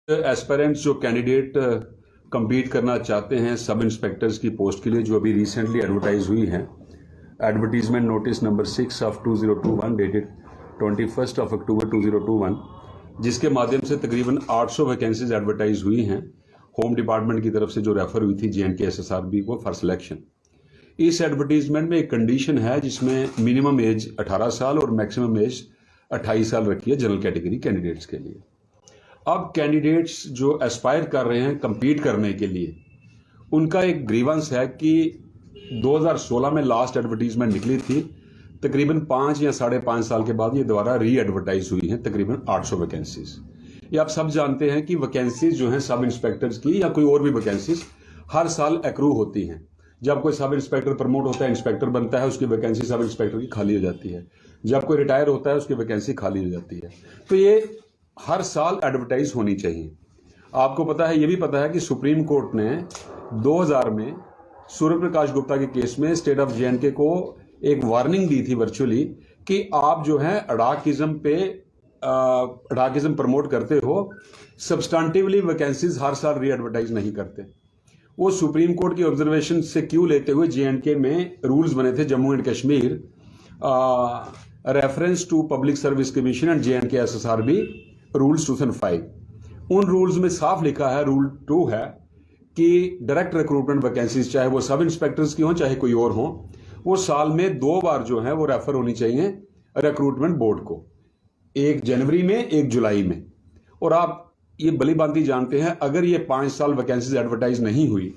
Aspirants जो candidate compete करना चाहते हैं सब इंस्पेक्टर्स की पोस्ट के लिए, जो अभी रिसेंटली एडवर्टाइज हुई हैं, advertisement notice number 6 of 2021 dated 21 अक्टूबर 2021, जिसके माध्यम से तकरीबन 800 वैकेंसीज एडवर्टाइज हुई हैं होम डिपार्टमेंट की तरफ से, जो रेफर हुई थी JNK SSRB को फॉर सिलेक्शन। इस एडवर्टीजमेंट में एक कंडीशन है जिसमें मिनिमम एज 18 साल और मैक्सिमम एज 28 साल रखी है जनरल कैटेगरी कैंडिडेट्स के लिए। अब कैंडिडेट्स जो एस्पायर कर रहे हैं compete करने के लिए, उनका एक ग्रीवेंस है कि 2016 में लास्ट एडवर्टीजमेंट निकली थी, तकरीबन 5 या 5.5 साल के बाद ये दोबारा री एडवर्टाइज हुई हैं तकरीबन 800 वैकेंसीज। ये आप सब जानते हैं कि वैकेंसीज जो हैं सब इंस्पेक्टर्स की या कोई और भी वैकेंसीज हर साल एक्रू होती हैं। जब कोई सब इंस्पेक्टर प्रमोट होता है, इंस्पेक्टर बनता है, उसकी वैकेंसी सब इंस्पेक्टर की खाली हो जाती है। जब कोई रिटायर होता है, उसकी वैकेंसी खाली हो जाती है। तो ये हर साल एडवर्टाइज होनी चाहिए। आपको पता है, ये भी पता है कि सुप्रीम कोर्ट ने 2000 में सूर्य प्रकाश गुप्ता के केस में स्टेट ऑफ JNK को एक वार्निंग दी थी वर्चुअली कि आप जो है अडाकिज्म प्रमोट करते हो, सब्सटेंटिवली वैकेंसीज हर साल री एडवर्टाइज नहीं करते। वो सुप्रीम कोर्ट की ऑब्जर्वेशन से क्यों लेते हुए JNK में रूल्स बने थे, Jammu and Kashmir reference to public service commission and JNK SSRB rules 2005। उन रूल्स में साफ लिखा है, रूल 2 है कि डायरेक्ट रिक्रूटमेंट वैकेंसीज, चाहे वो सब इंस्पेक्टर्स की हो चाहे कोई और हो, वो साल में 2 बार जो है वो रेफर होनी चाहिए रिक्रूटमेंट बोर्ड को, 1 जनवरी में 1 जुलाई में। और आप ये भली भांति जानते हैं, अगर ये 5 साल वैकेंसीज एडवर्टाइज नहीं हुई,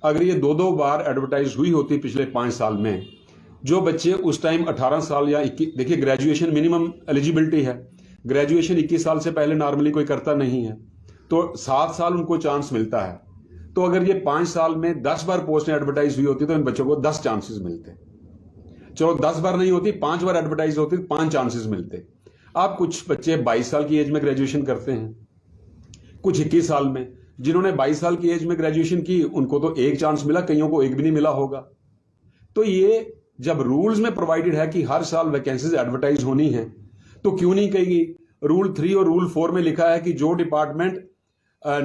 अगर ये 2 बार एडवर्टाइज हुई होती पिछले 5 साल में, जो बच्चे उस टाइम 18 साल या 21, देखिए ग्रेजुएशन मिनिमम एलिजिबिलिटी है, ग्रेजुएशन 21 साल से पहले नॉर्मली कोई करता नहीं है, तो 7 साल उनको चांस मिलता है। तो अगर ये 5 साल में 10 बार पोस्ट एडवर्टाइज हुई होती तो इन बच्चों को 10 चांसेस मिलते। चलो 10 बार नहीं होती, 5 बार एडवर्टाइज होती तो 5 चांसेस मिलते। अब कुछ बच्चे 22 साल की एज में ग्रेजुएशन करते हैं, कुछ 21 साल में। जिन्होंने 22 साल की एज में ग्रेजुएशन की उनको तो 1 चांस मिला, कईयों को 1 भी नहीं मिला होगा। तो ये जब रूल्स में प्रोवाइडेड है कि हर साल वैकेंसीज एडवर्टाइज होनी है, तो क्यों नहीं कहेगी? रूल 3 और रूल 4 में लिखा है कि जो डिपार्टमेंट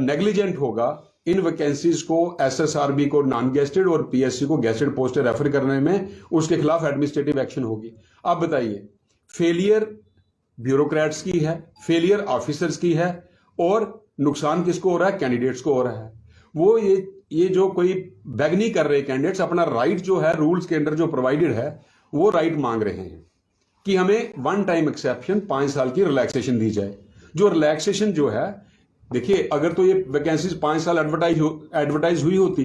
नेग्लिजेंट होगा इन वैकेंसीज को SSRB को नॉन गेस्टेड और PSC को गेस्टेड पोस्ट रेफर करने में, उसके खिलाफ एडमिनिस्ट्रेटिव एक्शन होगी। अब बताइए, फेलियर ब्यूरोक्रेट्स की है, फेलियर ऑफिसर्स की है, और नुकसान किसको हो रहा है? कैंडिडेट्स को हो रहा है। वो ये जो कोई बैग नहीं कर रहे कैंडिडेट्स, अपना राइट जो है रूल्स के अंदर जो प्रोवाइडेड है वो राइट मांग रहे हैं कि हमें 1 टाइम एक्सेप्शन 5 साल की रिलैक्सेशन दी जाए। जो रिलैक्सेशन जो है, देखिए अगर तो ये वैकेंसीज 5 साल एडवर्टाइज हुई होती,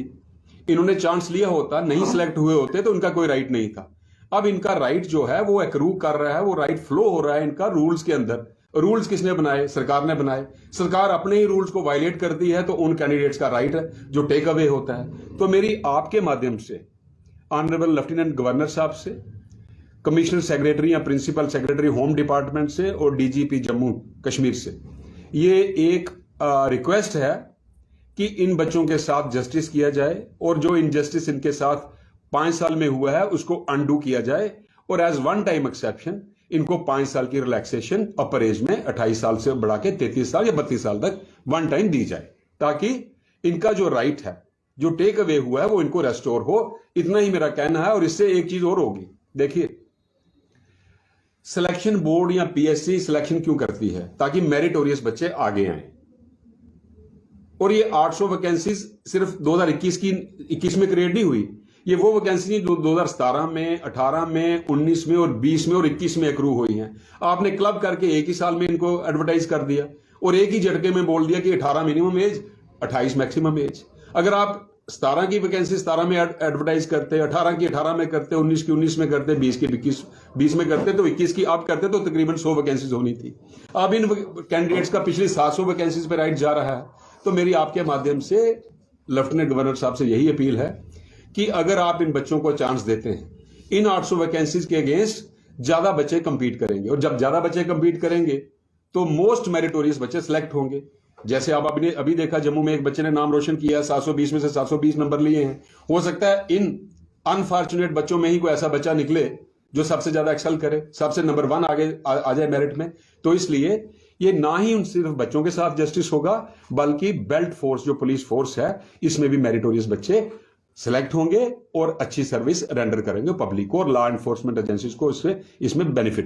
इन्होंने चांस लिया होता, नहीं सिलेक्ट हुए होते, तो इनका कोई राइट नहीं था। अब इनका राइट जो है वो एक्रू कर रहा है, वो राइट फ्लो हो रहा है इनका रूल्स के अंदर। रूल्स किसने बनाए? सरकार ने बनाए। सरकार अपने ही रूल्स को वायलेट करती है तो उन कैंडिडेट्स का राइट है जो टेक अवे होता है। तो मेरी आपके माध्यम से ऑनरेबल लेफ्टिनेंट गवर्नर साहब से, कमिश्नर सेक्रेटरी या प्रिंसिपल सेक्रेटरी होम डिपार्टमेंट से और DGP जम्मू कश्मीर से ये एक रिक्वेस्ट है कि इन बच्चों के साथ जस्टिस किया जाए, और जो इनजस्टिस इनके साथ 5 साल में हुआ है उसको अनडू किया जाए, और एज 1 टाइम एक्सेप्शन इनको 5 साल की रिलैक्सेशन अपर एज में 28 साल से बढ़ा के 33 साल या 32 साल तक 1 टाइम दी जाए, ताकि इनका जो राइट है, जो टेक अवे हुआ है, वो इनको रेस्टोर हो। इतना ही मेरा कहना है। और इससे एक चीज और होगी, देखिए सिलेक्शन बोर्ड या PSC सिलेक्शन क्यों करती है? ताकि मेरिटोरियस बच्चे आगे आए। और ये 800 वैकेंसीज सिर्फ 2021 में क्रिएट नहीं हुई, ये वो वैकेंसी जो 2017 में, 18 में, 19 में और 20 में और 21 में एक्रू हुई हैं। आपने क्लब करके एक ही साल में इनको एडवर्टाइज कर दिया और एक ही झटके में बोल दिया कि 18 मिनिमम एज, 28 मैक्सिमम एज। अगर आप 17 की वैकेंसी 17 में एडवर्टाइज करते, 18 की 18 में करते, 19 की 19 में करते, 20 की 20 में करते, तो 21 की आप करते तो तकरीबन 100 वैकेंसीज होनी थी। अब इन कैंडिडेट्स का पिछली 700 वैकेंसीज पे राइट जा रहा है। तो मेरी आपके माध्यम से लेफ्टिनेंट गवर्नर साहब से यही अपील है कि अगर आप इन बच्चों को चांस देते हैं, इन 800 वैकेंसीज के अगेंस्ट ज्यादा बच्चे कंपीट करेंगे, और जब ज्यादा बच्चे कंपीट करेंगे तो मोस्ट मेरिटोरियस बच्चे सिलेक्ट होंगे। जैसे आप अभी देखा, जम्मू में एक बच्चे ने नाम रोशन किया, 720 में से 720 नंबर लिए हैं। हो सकता है इन अनफॉर्चुनेट बच्चों में ही कोई ऐसा बच्चा निकले जो सबसे ज्यादा एक्सेल करे, सबसे नंबर 1 आगे आ जाए मेरिट में। तो इसलिए ये ना ही उन सिर्फ बच्चों के साथ जस्टिस होगा, बल्कि बेल्ट फोर्स जो पुलिस फोर्स है इसमें भी मेरिटोरियस बच्चे सिलेक्ट होंगे और अच्छी सर्विस रेंडर करेंगे पब्लिक को, और लॉ एनफोर्समेंट एजेंसीज को इसमें बेनिफिट